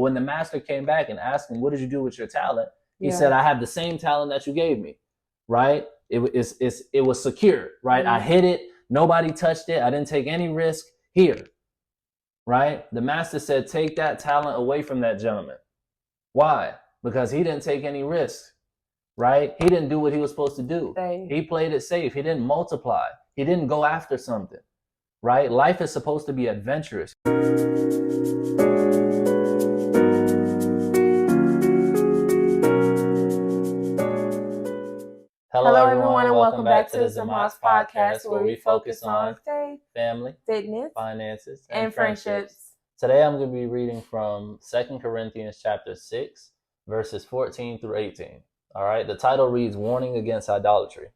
When the master came back and asked him, what did you do with your talent? He said, I have the same talent that you gave me, right? It was secure, right? I hid it. Nobody touched it. I didn't take any risk. Here, right? The master said, take that talent away from that gentleman. Why? Because he didn't take any risks, right? He didn't do what he was supposed to do. He played it safe. He didn't multiply. He didn't go after something, right? Life is supposed to be adventurous. Hello everyone, and welcome back to the Zamot podcast, where we focus on faith, family, fitness, finances, and friendships. Today I'm going to be reading from 2 Corinthians chapter 6, verses 14 through 18. All right, the title reads, Warning Against Idolatry.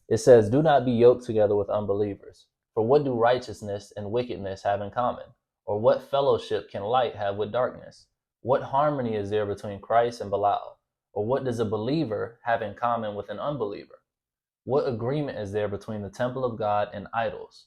It says, do not be yoked together with unbelievers. For what do righteousness and wickedness have in common? Or what fellowship can light have with darkness? What harmony is there between Christ and Belial? Or what does a believer have in common with an unbeliever? What agreement is there between the temple of God and idols?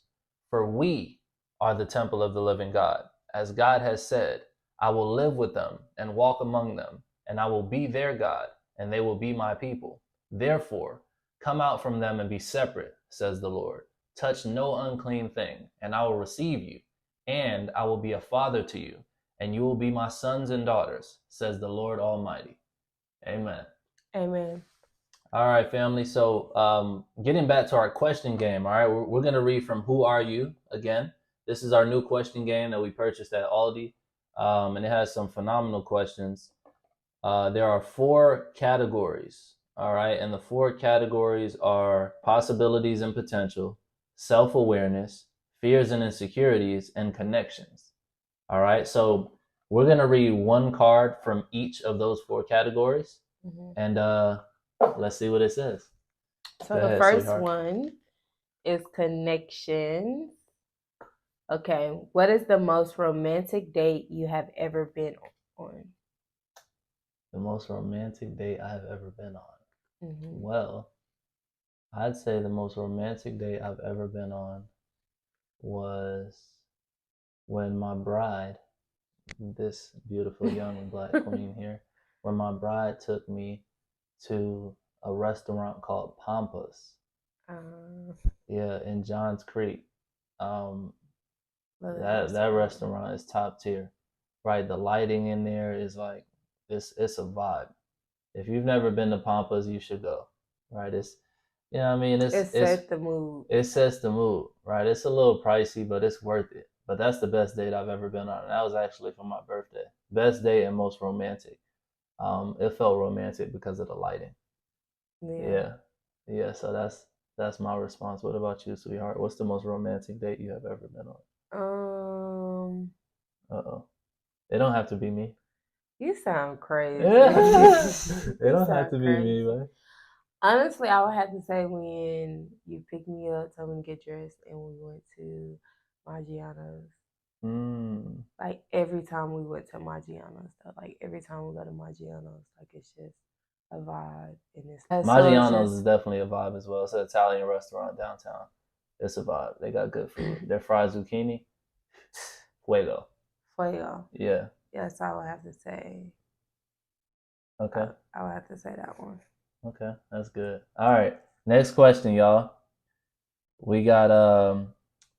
For we are the temple of the living God. As God has said, I will live with them and walk among them, and I will be their God, and they will be my people. Therefore, come out from them and be separate, says the Lord. Touch no unclean thing, and I will receive you, and I will be a father to you, and you will be my sons and daughters, says the Lord Almighty. Amen. Amen. All right, family. So getting back to our question game, all right, we're going to read from Who Are You again. This is our new question game that we purchased at Aldi, and it has some phenomenal questions. There are 4 categories, all right, and the 4 categories are possibilities and potential, self-awareness, fears and insecurities, and connections. All right, so we're going to read one card from each of those 4 categories, and let's see what it says. So the first one is connection. Okay, what is the most romantic date you have ever been on? The most romantic date I have ever been on? Well, I'd say the most romantic date I've ever been on was when my bride, this beautiful young black queen here, when my bride took me to a restaurant called Pampas. Yeah, in Johns Creek. That restaurant is top tier, right? The lighting in there is like it's a vibe. If you've never been to Pampas, you should go, right? It's, you know what I mean? It sets the mood. It sets the mood, right? It's a little pricey, but it's worth it. But that's the best date I've ever been on. And that was actually for my birthday. Best date and most romantic. It felt romantic because of the lighting. Yeah. So that's my response. What about you, sweetheart? What's the most romantic date you have ever been on? It don't have to be me. You sound crazy. It don't have to be me, man. Honestly, I would have to say when you picked me up, told me to get dressed, and we went to Maggiano's. Like every time we went to Maggiano's, like every time we go to Maggiano's, like it's just a vibe. And Maggiano's is definitely a vibe as well. It's an Italian restaurant downtown. It's a vibe. They got good food. Their fried zucchini, fuego. Yeah. Yes, I would have to say. Okay. I would have to say that one. Okay, that's good. All right, next question, y'all. We got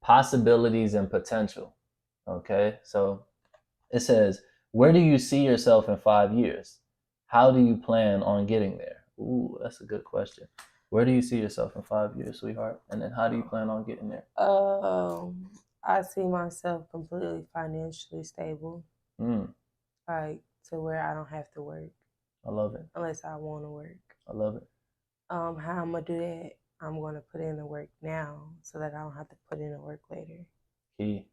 possibilities and potential. Okay, so it says, where do you see yourself in 5 years? How do you plan on getting there? Ooh, that's a good question. Where do you see yourself in 5 years, sweetheart? And then how do you plan on getting there? I see myself completely financially stable. Like to where I don't have to work. I love it. Unless I want to work. I love it. How I'm gonna do that? I'm gonna put in the work now so that I don't have to put in the work later. Key.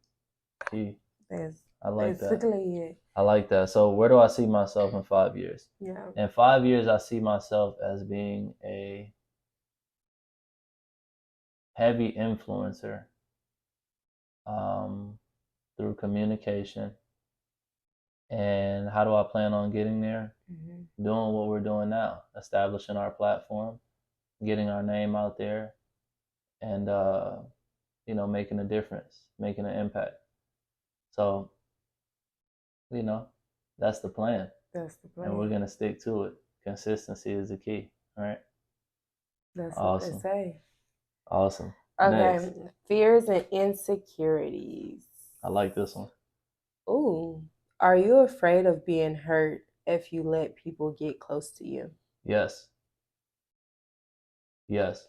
That's I like basically it. I like that. So where do I see myself in 5 years? Yeah. In 5 years, I see myself as being a heavy influencer through communication. And how do I plan on getting there? Doing what we're doing now, establishing our platform, getting our name out there, and making a difference, making an impact. So, That's the plan. That's the plan. And we're going to stick to it. Consistency is the key. All right. That's awesome. What they say. Awesome. Okay. Next. Fears and insecurities. I like this one. Ooh. Are you afraid of being hurt if you let people get close to you? Yes. Yes.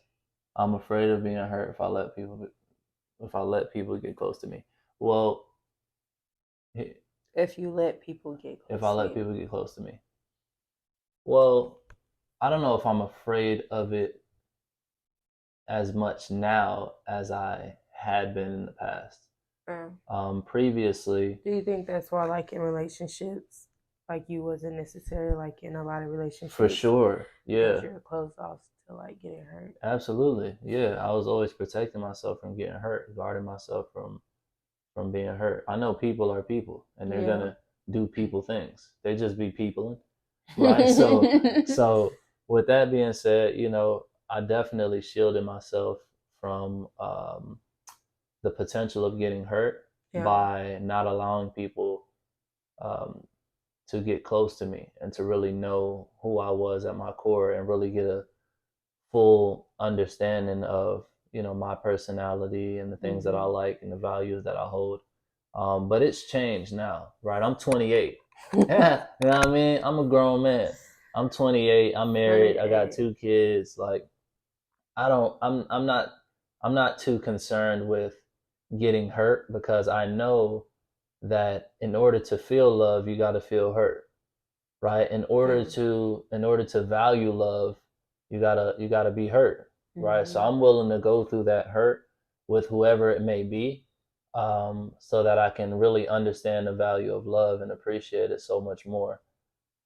I'm afraid of being hurt if I let people get close to me. Well, if you let people get close if I let people get close to me. Well, I don't know if I'm afraid of it as much now as I had been in the past. Previously. Do you think that's why, like, in relationships, like, you wasn't necessarily, like, in a lot of relationships? For sure, yeah. Because you're closed off to, like, getting hurt. Absolutely, yeah. I was always protecting myself from getting hurt, guarding myself from being hurt. I know people are people, and they're gonna do people things. They just be peopling, right? So with that being said, you know, I definitely shielded myself from the potential of getting hurt by not allowing people to get close to me and to really know who I was at my core and really get a full understanding of, you know, my personality and the things that I like and the values that I hold. But it's changed now, right? I'm 28. Yeah, you know what I mean? I'm a grown man. I'm 28. I'm married. I got 2 kids. Like, I'm not too concerned with getting hurt because I know that in order to feel love, you got to feel hurt, right? In order to value love, you gotta be hurt, right? So I'm willing to go through that hurt with whoever it may be, so that I can really understand the value of love and appreciate it so much more.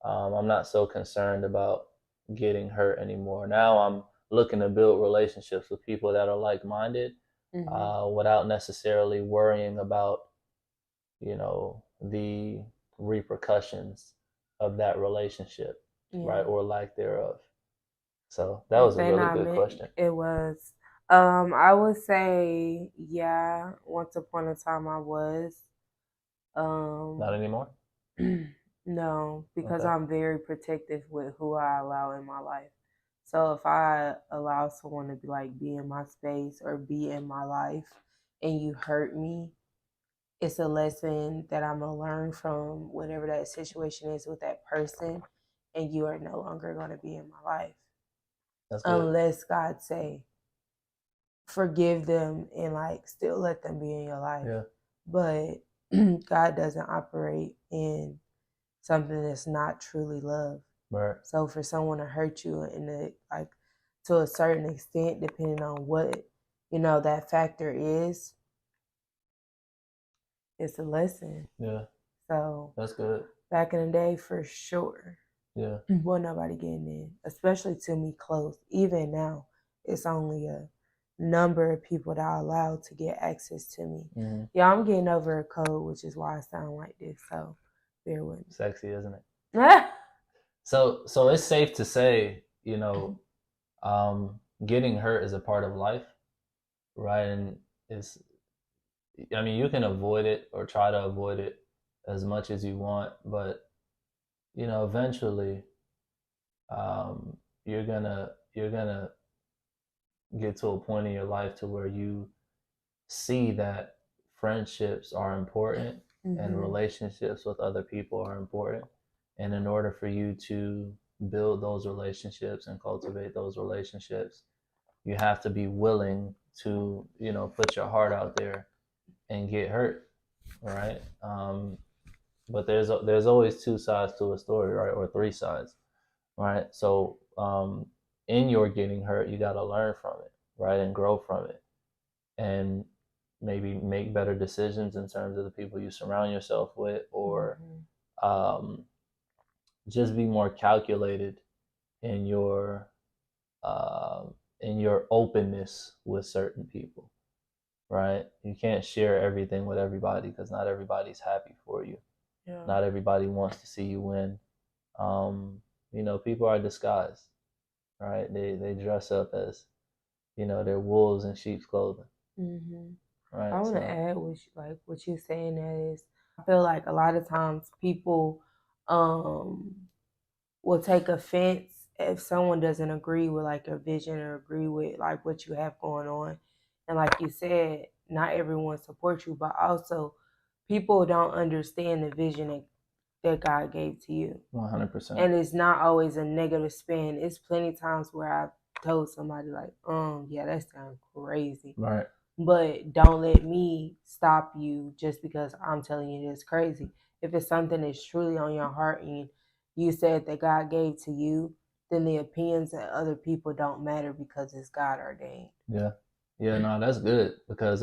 I'm not so concerned about getting hurt anymore. Now I'm looking to build relationships with people that are like-minded, without necessarily worrying about, you know, the repercussions of that relationship, right, or lack thereof. So that was a really good question. It was. I would say, yeah, once upon a time I was. Not anymore? No, because I'm very protective with who I allow in my life. So if I allow someone to be in my space or be in my life and you hurt me, it's a lesson that I'm going to learn from whatever that situation is with that person, and you are no longer going to be in my life. Unless God say, forgive them and still let them be in your life. Yeah. But God doesn't operate in something that's not truly love. Right. So for someone to hurt you to a certain extent, depending on what, that factor is, it's a lesson. Yeah. So that's good. Back in the day, for sure. Yeah. Wasn't nobody getting in, especially to me close. Even now, it's only a number of people that I allow to get access to me. Mm-hmm. Yeah, I'm getting over a cold, which is why I sound like this. So bear with me. Sexy, isn't it? So it's safe to say, you know, getting hurt is a part of life, right? And you can avoid it or try to avoid it as much as you want, but you know, eventually, you're gonna get to a point in your life to where you see that friendships are important, and relationships with other people are important. And in order for you to build those relationships and cultivate those relationships, you have to be willing to, you know, put your heart out there and get hurt, right? But there's always 2 sides to a story, right? Or 3 sides, right? So in your getting hurt, you got to learn from it, right? And grow from it. And maybe make better decisions in terms of the people you surround yourself with, or just be more calculated in your openness with certain people, right? You can't share everything with everybody because not everybody's happy for you. Yeah. Not everybody wants to see you win. You know, people are disguised, right? They dress up as, you know, they're wolves in sheep's clothing. Mm-hmm. Right. I want to add what you're saying is, I feel like a lot of times people will take offense if someone doesn't agree with like your vision or agree with like what you have going on. And like you said, not everyone supports you, but also people don't understand the vision that God gave to you. 100%. And it's not always a negative spin. It's plenty of times where I've told somebody like, yeah, that sounds crazy. Right. But don't let me stop you just because I'm telling you it's crazy. If it's something that's truly on your heart and you said that God gave to you, then the opinions of other people don't matter because it's God ordained. Yeah. Yeah, no, that's good because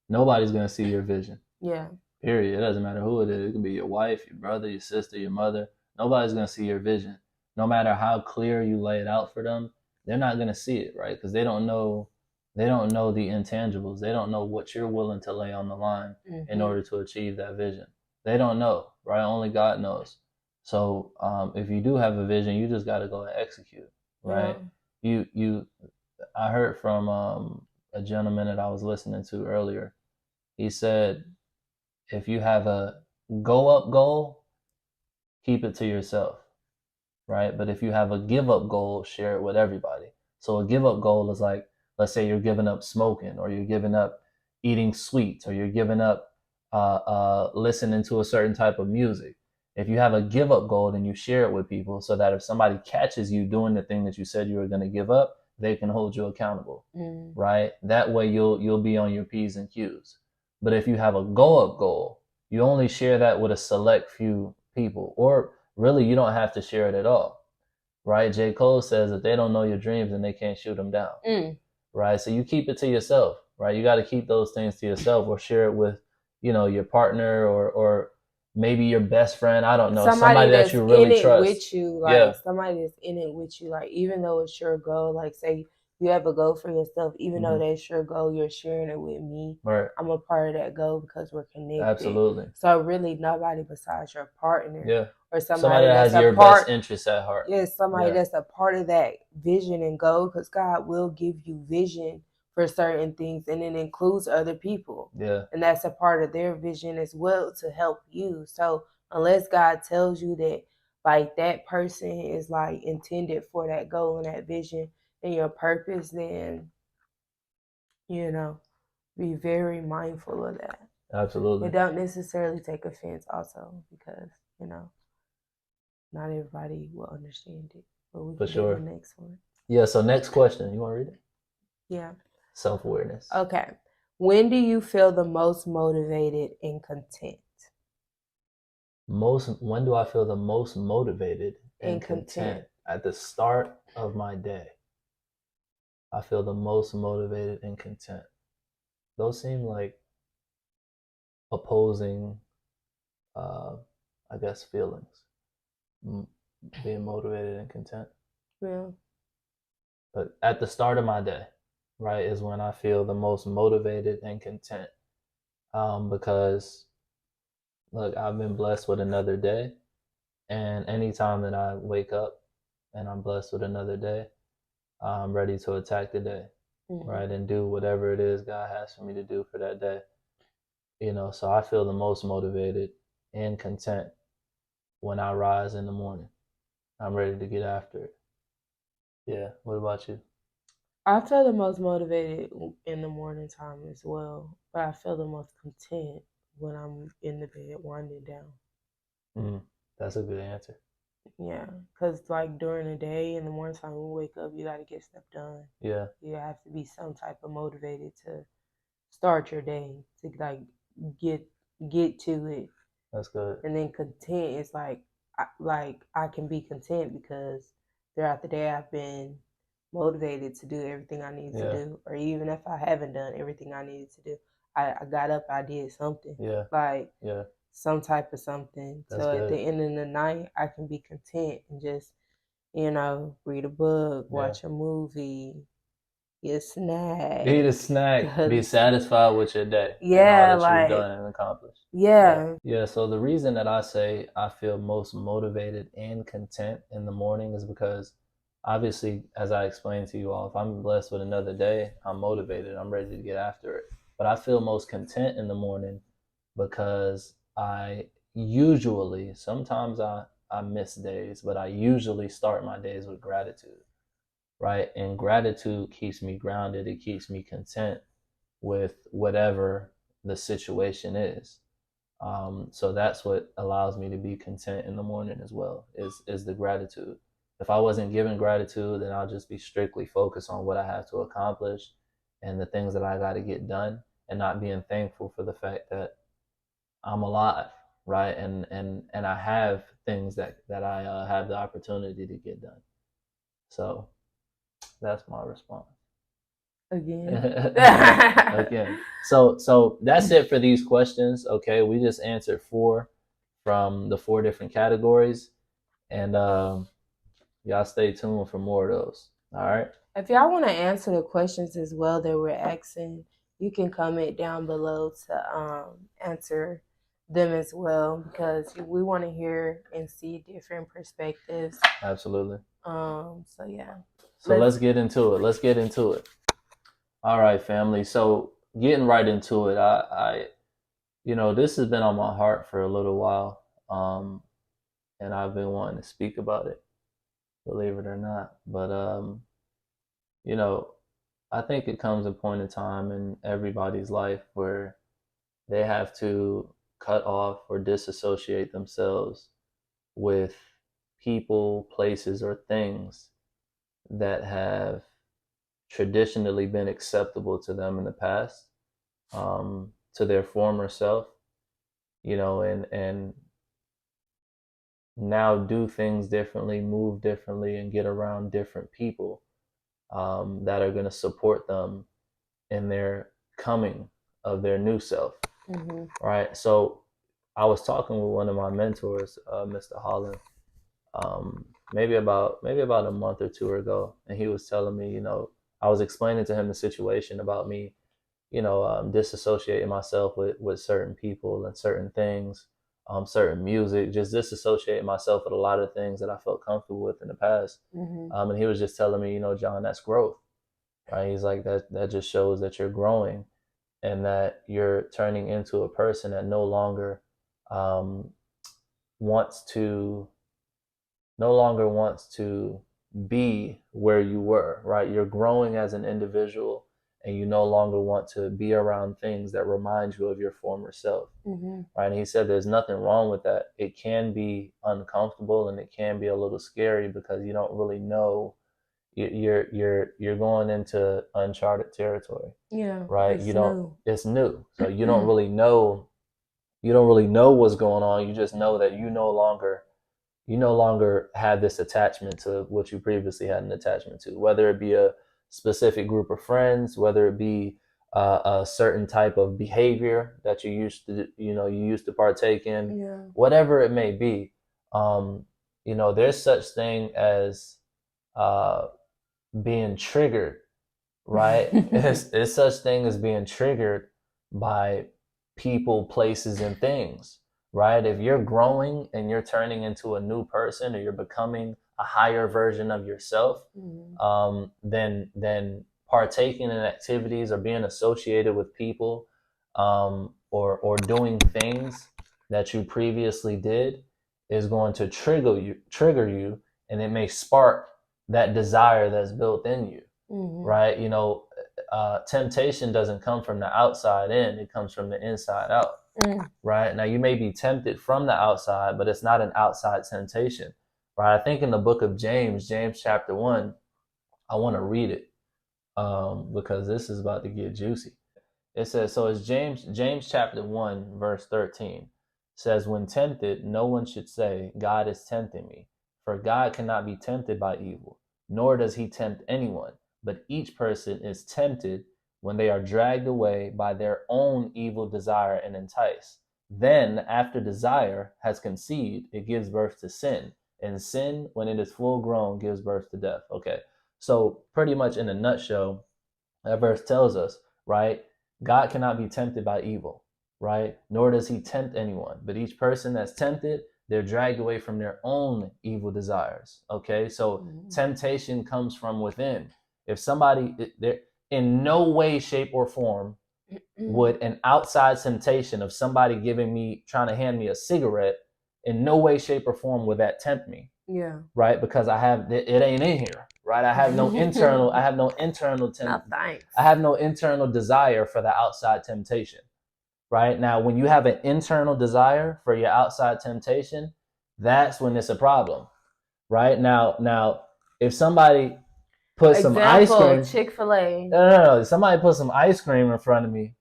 nobody's going to see your vision. Yeah. Period. It doesn't matter who it is. It could be your wife, your brother, your sister, your mother. Nobody's going to see your vision. No matter how clear you lay it out for them, they're not going to see it, right? Because they don't know the intangibles. They don't know what you're willing to lay on the line in order to achieve that vision. They don't know, right? Only God knows. So if you do have a vision, you just got to go and execute, right? Yeah. I heard from a gentleman that I was listening to earlier. He said, if you have a go up goal, keep it to yourself, right? But if you have a give up goal, share it with everybody. So a give up goal is like, let's say you're giving up smoking, or you're giving up eating sweets, or you're giving up listening to a certain type of music. If you have a give up goal, then you share it with people so that if somebody catches you doing the thing that you said you were going to give up, they can hold you accountable, right? That way you'll be on your P's and Q's. But if you have a go up goal, you only share that with a select few people, or really you don't have to share it at all, right? J. Cole says that they don't know your dreams and they can't shoot them down, right? So you keep it to yourself, right? You got to keep those things to yourself, or share it with, your partner, or maybe your best friend. I don't know, somebody that you really trust. With you, like somebody that's in it with you, like even though it's your goal, like say you have a goal for yourself, even though that's your goal, you're sharing it with me. Right. I'm a part of that goal because we're connected. Absolutely. So really nobody besides your partner. Yeah. Or somebody that has your best interests at heart. Yeah, somebody that's a part of that vision and goal, because God will give you vision for certain things, and it includes other people. Yeah. And that's a part of their vision as well to help you. So unless God tells you that like that person is like intended for that goal and that vision and your purpose, then be very mindful of that. Absolutely. And don't necessarily take offense also, because not everybody will understand it. But we can do the next one. Yeah, so next question. You want to read it? Yeah. Self-awareness. Okay. When do you feel the most motivated and content? When do I feel the most motivated and content? At the start of my day. I feel the most motivated and content. Those seem like opposing, I guess, feelings. Being motivated and content. Yeah. But at the start of my day, right, is when I feel the most motivated and content. Because, look, I've been blessed with another day. And anytime that I wake up and I'm blessed with another day, I'm ready to attack the day, right, and do whatever it is God has for me to do for that day. So I feel the most motivated and content when I rise in the morning. I'm ready to get after it. Yeah. What about you? I feel the most motivated in the morning time as well, but I feel the most content when I'm in the bed winding down. That's a good answer. Yeah, because like during the day, in the morning time when we wake up, you got to get stuff done. Yeah. You have to be some type of motivated to start your day, to like get to it. That's good. And then content is like I can be content because throughout the day I've been motivated to do everything I need to do, or even if I haven't done everything I needed to do, I got up, I did something. Some type of something. That's so good. At the end of the night, I can be content and just read a book, watch a movie, eat a snack. Be satisfied with your day. Yeah, and all that you've done and accomplished. Yeah. So the reason that I say I feel most motivated and content in the morning is because, obviously, as I explained to you all, if I'm blessed with another day, I'm motivated. I'm ready to get after it. But I feel most content in the morning because I usually, sometimes I miss days, but I usually start my days with gratitude, right? And gratitude keeps me grounded. It keeps me content with whatever the situation is. So that's what allows me to be content in the morning as well, is the gratitude. If I wasn't given gratitude, then I'll just be strictly focused on what I have to accomplish and the things that I got to get done, and not being thankful for the fact that I'm alive, right? And I have things that I have the opportunity to get done. So that's my response. Again. Again. So that's it for these questions. Okay, we just answered 4 from the 4 different categories, and y'all stay tuned for more of those. All right. If y'all want to answer the questions as well that we're asking, you can comment down below to answer them as well, because we want to hear and see different perspectives. Absolutely. So yeah. So let's get into it. All right, family. So getting right into it, I this has been on my heart for a little while, and I've been wanting to speak about it, believe it or not. But I think it comes a point in time in everybody's life where they have to cut off or disassociate themselves with people, places, or things that have traditionally been acceptable to them in the past, to their former self, and now do things differently, move differently, and get around different people that are going to support them in their coming of their new self. Mm-hmm. Right. So I was talking with one of my mentors, Mr. Holland, maybe about a month or 2 ago, and he was telling me, I was explaining to him the situation about me, disassociating myself with certain people and certain things, certain music, just disassociating myself with a lot of things that I felt comfortable with in the past. Mm-hmm. And he was just telling me, John, that's growth, right? He's like, that just shows that you're growing and that you're turning into a person that no longer wants to be where you were, right? You're growing as an individual, and you no longer want to be around things that remind you of your former self. Mm-hmm. Right? And he said there's nothing wrong with that. It can be uncomfortable and it can be a little scary because you don't really know. You're going into uncharted territory. Yeah. Right? It's new. So you don't really know what's going on. You just know that you no longer have this attachment to what you previously had an attachment to, whether it be a specific group of friends, whether it be a certain type of behavior that you used to partake in, whatever it may be. There's such thing as being triggered, right? it's such thing as being triggered by people, places, and things. Right? If you're growing and you're turning into a new person, or you're becoming a higher version of yourself, mm-hmm. Then partaking in activities or being associated with people, or doing things that you previously did is going to trigger you, and it may spark that desire that's built in you, mm-hmm. right? Temptation doesn't come from the outside in; it comes from the inside out. Mm. Right? Now you may be tempted from the outside, but it's not an outside temptation. Right? I think in the book of James chapter 1, I want to read it because this is about to get juicy. It says, so it's James chapter 1, verse 13 says, when tempted, no one should say, God is tempting me. For God cannot be tempted by evil, nor does he tempt anyone. But each person is tempted when they are dragged away by their own evil desire and enticed. Then, after desire has conceived, it gives birth to sin. And sin, when it is full grown, gives birth to death. Okay, so pretty much in a nutshell, that verse tells us, right, God cannot be tempted by evil, right? Nor does he tempt anyone. But each person that's tempted, they're dragged away from their own evil desires. Okay, so temptation comes from within. If somebody, in no way, shape, or form would an outside temptation of somebody trying to hand me a cigarette, in no way, shape, or form would that tempt me. Yeah. Right, because it ain't in here. Right, I have no internal. I have no internal desire for the outside temptation. Right now, when you have an internal desire for your outside temptation, that's when it's a problem. Right now, if somebody put some ice cream, Chick-fil-A. No. Somebody put some ice cream in front of me.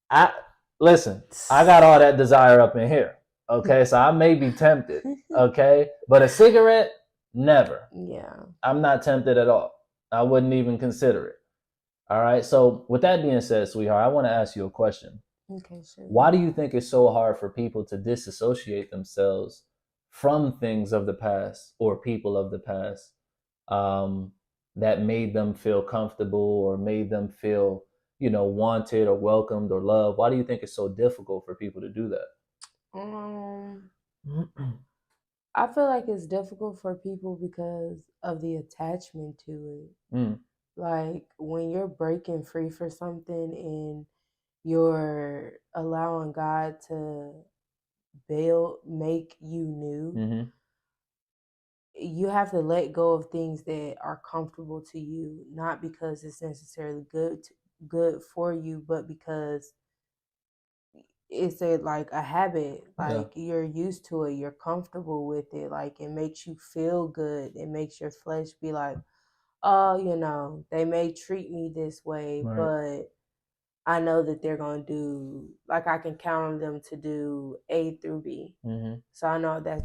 I got all that desire up in here. Okay, so I may be tempted. Okay, but a cigarette, never. Yeah, I'm not tempted at all. I wouldn't even consider it. All right. So with that being said, sweetheart, I want to ask you a question. Okay, sure. Why do you think it's so hard for people to disassociate themselves from things of the past or people of the past that made them feel comfortable or made them feel, wanted or welcomed or loved? Why do you think it's so difficult for people to do that? I feel like it's difficult for people because of the attachment to it. Like when you're breaking free for something and you're allowing God to make you new, you have to let go of things that are comfortable to you, not because it's necessarily good for you, but because it's like a habit. Like you're used to it, you're comfortable with it, like it makes you feel good. It makes your flesh be like, oh, they may treat me this way, right, but I know that they're going to do, like I can count on them to do A through B. So I know that's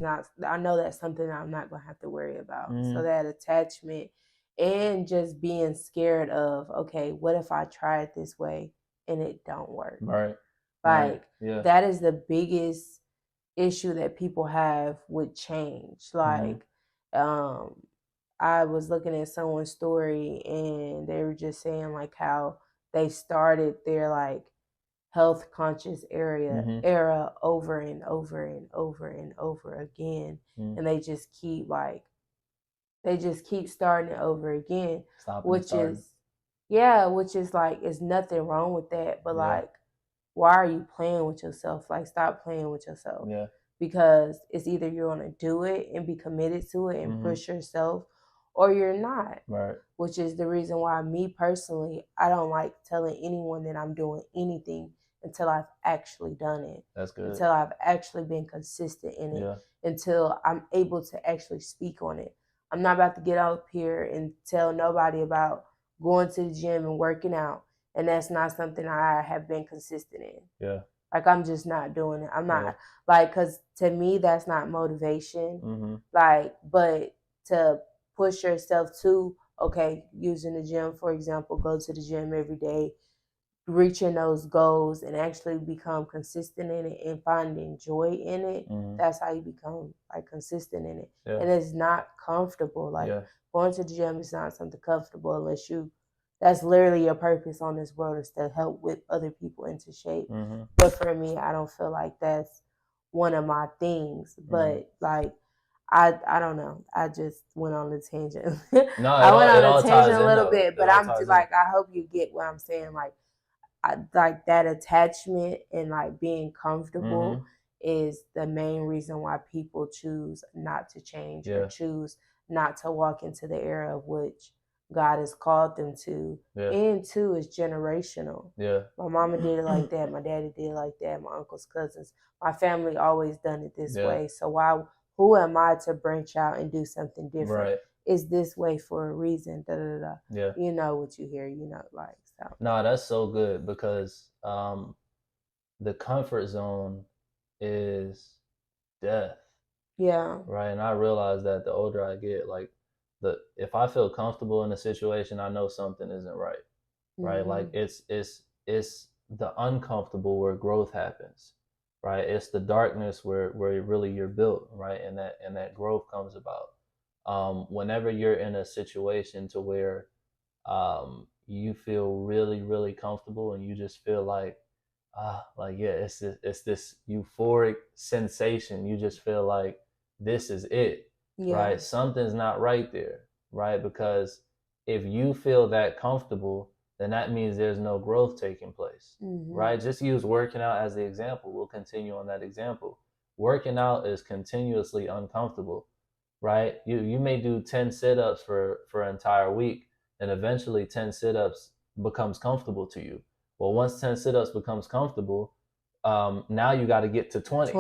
something I'm not going to have to worry about. So that attachment and just being scared of, okay, what if I try it this way and it don't work? Right. Like that is the biggest issue that people have with change. Like, I was looking at someone's story and they were just saying like how they started their like health conscious era over and over and over and over again, and they just keep starting it over again, which is like, there's nothing wrong with that, but like, why are you playing with yourself? Like, stop playing with yourself. Yeah. Because it's either you're going to do it and be committed to it and push yourself, or you're not. Right. Which is the reason why, me personally, I don't like telling anyone that I'm doing anything until I've actually done it. That's good. Until I've actually been consistent in it. Yeah. Until I'm able to actually speak on it. I'm not about to get up here and tell nobody about going to the gym and working out, and that's not something I have been consistent in. Yeah. Like, I'm just not doing it. I'm not, like, because to me, that's not motivation. Like, but to push yourself to, okay, using the gym, for example, go to the gym every day, reaching those goals and actually become consistent in it and finding joy in it. That's how you become like consistent in it. Yeah. And it's not comfortable. Like, going to the gym is not something comfortable unless that's literally your purpose on this world, is to help with other people into shape. But for me, I don't feel like that's one of my things. But like, I don't know. I just went on a tangent. No, I went on a tangent a little bit, but I'm just like, I hope you get what I'm saying. Like, like that attachment and like being comfortable is the main reason why people choose not to change or choose not to walk into the era of which God has called them to. And two, is generational. My mama did it like that. My daddy did it like that. My uncles, cousins, my family always done it this way. So who am I to branch out and do something different? Right. It's this way for a reason. Da, da, da. Yeah. You know what you hear, like, so. No, that's so good, because the comfort zone is death. Yeah. Right. And I realize that the older I get, like, if I feel comfortable in a situation, I know something isn't right. Right. Like, it's the uncomfortable where growth happens. Right. It's the darkness where really you're built. Right. And that growth comes about. Whenever you're in a situation to where you feel really, really comfortable and you just feel like, it's this euphoric sensation. You just feel like this is it. Right? Something's not right there. Right? Because if you feel that comfortable, then that means there's no growth taking place, right? Just use working out as the example. We'll continue on that example. Working out is continuously uncomfortable, right? You may do 10 sit-ups for an entire week, and eventually 10 sit-ups becomes comfortable to you. Well, once 10 sit-ups becomes comfortable, now you got to get to 20.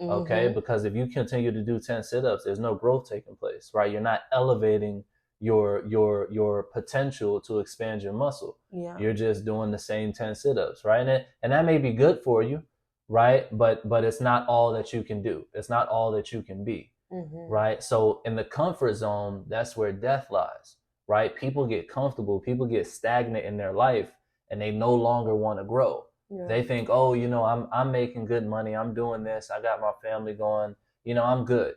Okay, because if you continue to do 10 sit-ups, there's no growth taking place, right? You're not elevating your potential to expand your muscle. You're just doing the same 10 sit-ups, right? And that may be good for you, right? But it's not all that you can do. It's not all that you can be, right? So in the comfort zone, that's where death lies, right? People get comfortable, people get stagnant in their life, and they no longer want to grow. They think, oh, I'm making good money, I'm doing this, I got my family going, I'm good,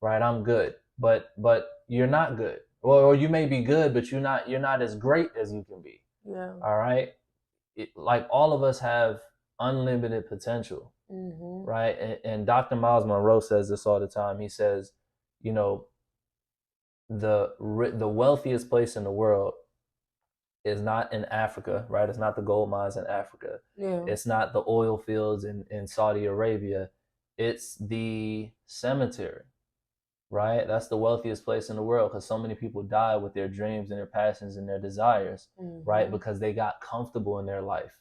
right? I'm good, but you're not good. Or you may be good, but you're not as great as you can be. All right. Like all of us have unlimited potential, right? And Dr. Miles Monroe says this all the time. He says, the wealthiest place in the world is not in Africa, right? It's not the gold mines in Africa. It's not the oil fields in Saudi Arabia. It's the cemetery. Right? That's the wealthiest place in the world, because so many people die with their dreams and their passions and their desires, right? Because they got comfortable in their life,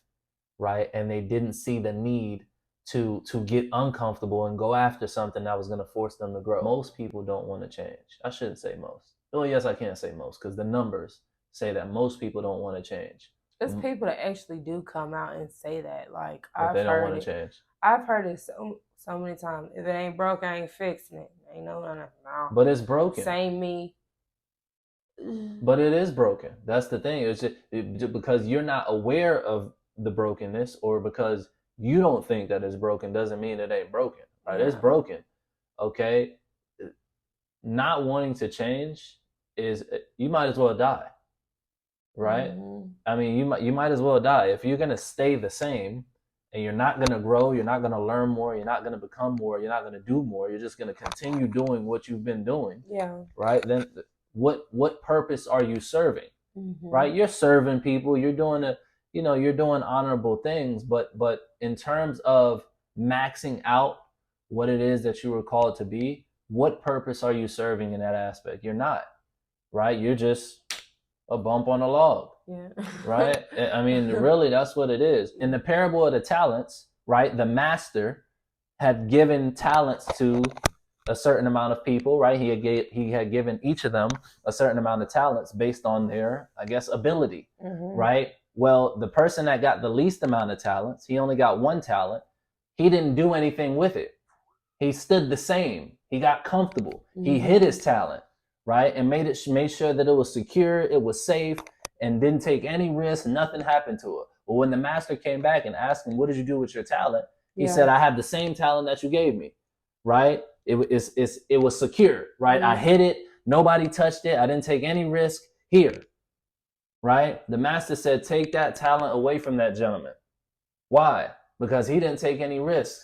right? And they didn't see the need to get uncomfortable and go after something that was going to force them to grow. Most people don't want to change. I shouldn't say most. Well, yes, I can't say most, because the numbers say that most people don't want to change. There's people that actually do come out and say that. Like, they don't want to change. I've heard it so many times. If it ain't broke, I ain't fixing it. Ain't no. But it's broken. Same me. But it is broken. That's the thing. It's just because you're not aware of the brokenness, or because you don't think that it's broken, doesn't mean it ain't broken. Right? It's broken. Okay. Not wanting to change is, you might as well die. Right? I mean, you might as well die. If you're gonna stay the same, and you're not going to grow, you're not going to learn more, you're not going to become more, you're not going to do more, you're just going to continue doing what you've been doing, right? Then what purpose are you serving? Right? You're serving people, you're doing you're doing honorable things, but in terms of maxing out what it is that you were called to be, what purpose are you serving in that aspect? You're not, right? You're just a bump on a log. Right? I mean, really, that's what it is. In the parable of the talents, right, the master had given talents to a certain amount of people, right? He had given each of them a certain amount of talents based on their, I guess, ability, right? Well, the person that got the least amount of talents, he only got one talent. He didn't do anything with it. He stood the same. He got comfortable. He hid his talent, right? And made sure that it was secure, it was safe, and didn't take any risk. Nothing happened to it. But when the master came back and asked him, what did you do with your talent? He said, I have the same talent that you gave me, right? It was secure, right? I hid it. Nobody touched it. I didn't take any risk. Here, right? The master said, take that talent away from that gentleman. Why? Because he didn't take any risk,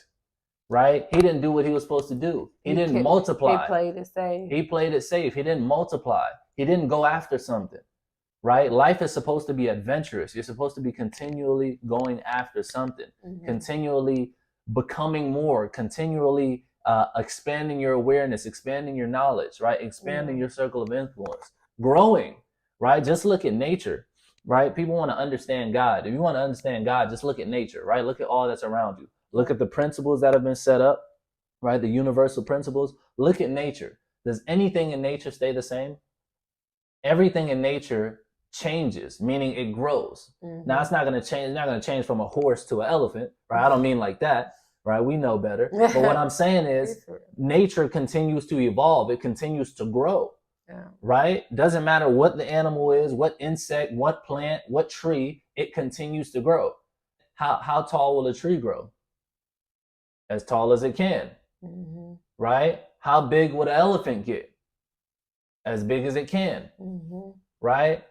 right? He didn't do what he was supposed to do. He didn't multiply. He played it safe. He played it safe. He didn't multiply. He didn't go after something. Right? Life is supposed to be adventurous. You're supposed to be continually going after something, continually becoming more, continually expanding your awareness, expanding your knowledge, right? Expanding your circle of influence, growing, right? Just look at nature, right? People want to understand God. If you want to understand God, just look at nature, right? Look at all that's around you. Look at the principles that have been set up, right? The universal principles. Look at nature. Does anything in nature stay the same? Everything in nature changes, meaning it grows. Now it's not going to change. It's not going to change from a horse to an elephant, right? I don't mean like that, right? We know better. But what I'm saying is nature continues to evolve. It continues to grow, right? Doesn't matter what the animal is, what insect, what plant, what tree, it continues to grow. How tall will a tree grow? As tall as it can, right? How big would an elephant get? As big as it can, right?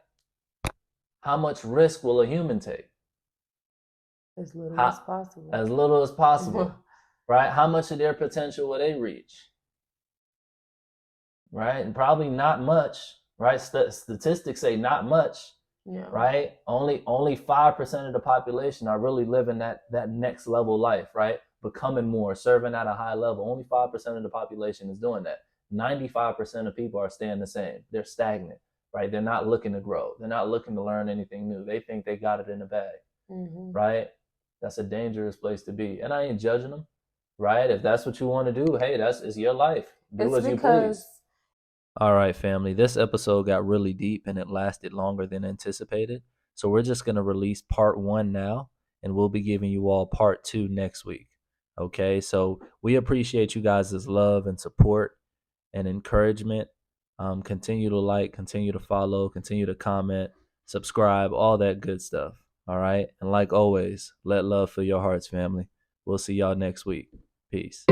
How much risk will a human take? As little as possible. As little as possible, right? How much of their potential will they reach? Right? And probably not much, right? Statistics say not much, Yeah. Right? Only 5% of the population are really living that next level life, right? Becoming more, serving at a high level. Only 5% of the population is doing that. 95% of people are staying the same. They're stagnant, right? They're not looking to grow. They're not looking to learn anything new. They think they got it in the bag, right? That's a dangerous place to be. And I ain't judging them, right? If that's what you want to do, hey, it's your life. Do as you please. All right, family. This episode got really deep and it lasted longer than anticipated. So we're just going to release part 1 now, and we'll be giving you all part 2 next week. Okay, so we appreciate you guys' love and support and encouragement. Continue to like, continue to follow, continue to comment, subscribe, all that good stuff. All right. And like always, let love fill your hearts, family. We'll see y'all next week. Peace.